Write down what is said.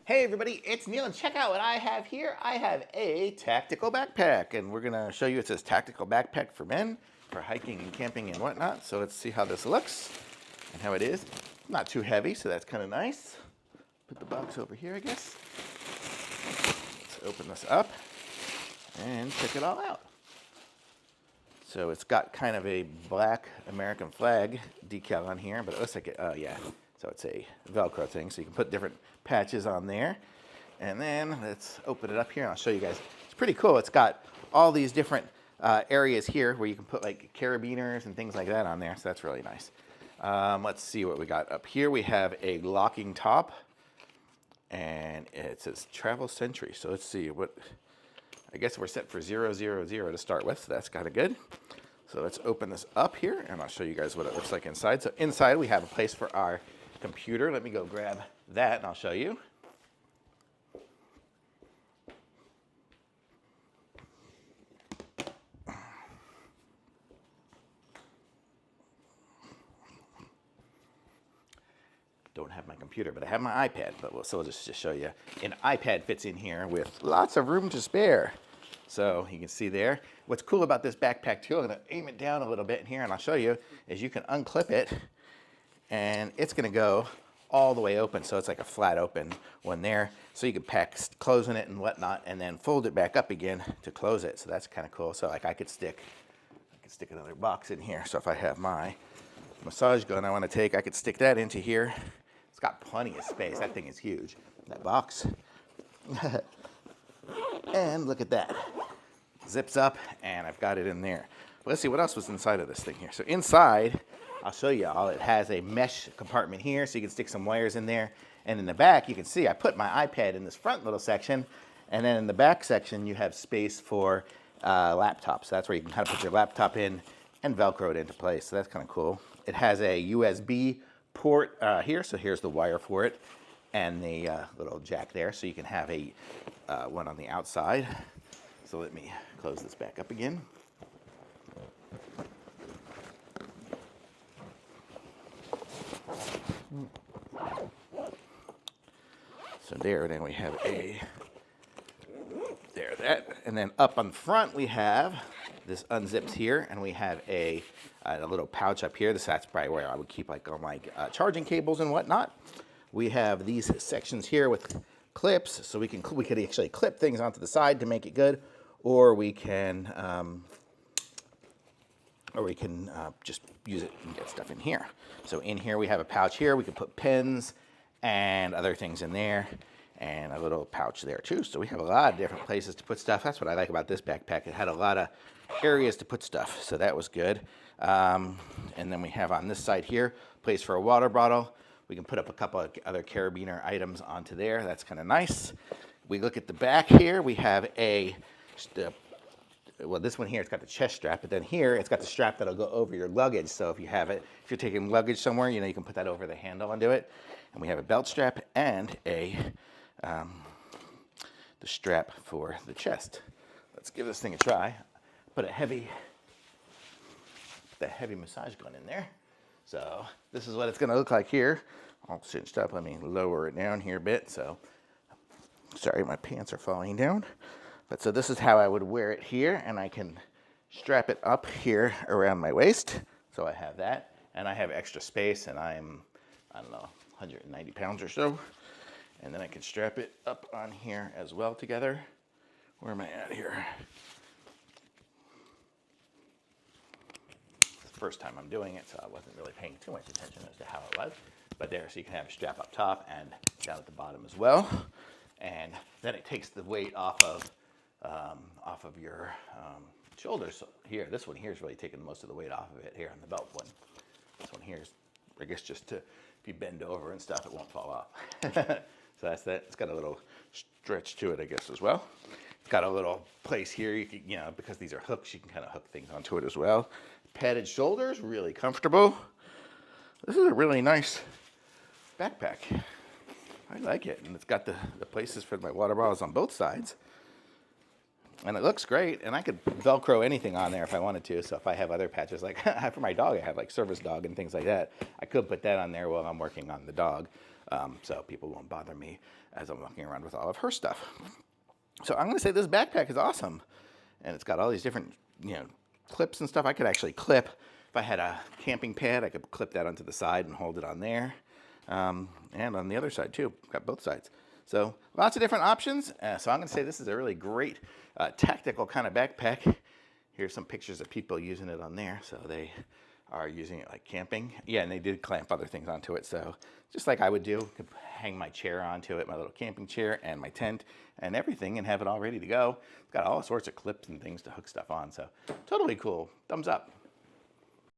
Hey everybody, it's Neil, and check out what I have here. I have a tactical backpack, and we're gonna show you it says tactical backpack for men, for hiking and camping and whatnot. So let's see how this looks and how it is. Not too heavy, so that's kind of nice. Put the box over here, I guess. Let's open this up and check it all out. So it's got kind of a black American flag decal on here, but it looks like it, yeah. So it's a Velcro thing, so you can put different patches on there. And then let's open it up here and I'll show you guys. It's pretty cool. It's got all these different areas here where you can put like carabiners and things like that on there, so that's really nice. Let's see what we got up here. We have a locking top, and it says Travel Century. So let's see what, I guess we're set for 000 to start with, so that's kind of good. So let's open this up here and I'll show you guys what it looks like inside. So inside we have a place for our computer. Let me go grab that and I'll show you. Don't have my computer, but I have my iPad. So we'll just show you. An iPad fits in here with lots of room to spare. So you can see there. What's cool about this backpack too, I'm gonna aim it down a little bit in here and I'll show you, is you can unclip it and it's gonna go all the way open. So it's like a flat open one there. So you can pack clothes in it and whatnot and then fold it back up again to close it. So that's kind of cool. So like I could stick another box in here. So if I have my massage gun I wanna take, I could stick that into here. It's got plenty of space. That thing is huge, that box. And look at that. Zips up and I've got it in there. But let's see what else was inside of this thing here. So inside, I'll show you all. It has a mesh compartment here so you can stick some wires in there. And in the back, you can see I put my iPad in this front little section. And then in the back section, you have space for laptops. So that's where you can kind of put your laptop in and Velcro it into place. So that's kind of cool. It has a USB port here. So here's the wire for it and the little jack there. So you can have a one on the outside. So let me close this back up again. So there, then we have that. And then up on front, we have this unzips here, and we have a little pouch up here. That's probably where I would keep like all my charging cables and whatnot. We have these sections here with clips, so we could actually clip things onto the side to make it good, or we can just use it and get stuff in here. So in here we have a pouch here. We can put pens and other things in there, and a little pouch there too. So we have a lot of different places to put stuff. That's what I like about this backpack. It had a lot of areas to put stuff, so that was good. And then we have on this side here, place for a water bottle. We can put up a couple of other carabiner items onto there. That's kind of nice. We look at the back here. We have well, this one here, it's got the chest strap, but then here, it's got the strap that'll go over your luggage. So if you have it, if you're taking luggage somewhere, you know, you can put that over the handle and do it. And we have a belt strap and the strap for the chest. Let's give this thing a try. Put a heavy massage gun in there. So this is what it's gonna look like here. All cinched up. Let me lower it down here a bit. So, sorry, my pants are falling down. But so this is how I would wear it here, and I can strap it up here around my waist. So I have that, and I have extra space, and I'm, I don't know, 190 pounds or so. And then I can strap it up on here as well together. Where am I at here? It's the first time I'm doing it, so I wasn't really paying too much attention as to how it was. But there, so you can have a strap up top and down at the bottom as well. And then it takes the weight off of your shoulders. So here, this one here is really taking most of the weight off of it here on the belt one. This one here is, I guess, just to, if you bend over and stuff, it won't fall off. So that's that. It's got a little stretch to it, I guess, as well. It's got a little place here, you can, you know, because these are hooks, you can kind of hook things onto it as well. Padded shoulders, really comfortable. This is a really nice backpack. I like it, and it's got the places for my water bottles on both sides. And it looks great, and I could Velcro anything on there if I wanted to. So if I have other patches, like for my dog, I have like service dog and things like that. I could put that on there while I'm working on the dog, so people won't bother me as I'm walking around with all of her stuff. So I'm gonna say this backpack is awesome, and it's got all these different, clips and stuff. I could actually clip, if I had a camping pad, I could clip that onto the side and hold it on there, and on the other side too. Got both sides. So lots of different options. So I'm going to say this is a really great tactical kind of backpack. Here's some pictures of people using it on there. So they are using it like camping. Yeah, and they did clamp other things onto it. So just like I would do, could hang my chair onto it, my little camping chair and my tent and everything, and have it all ready to go. It's got all sorts of clips and things to hook stuff on. So totally cool. Thumbs up.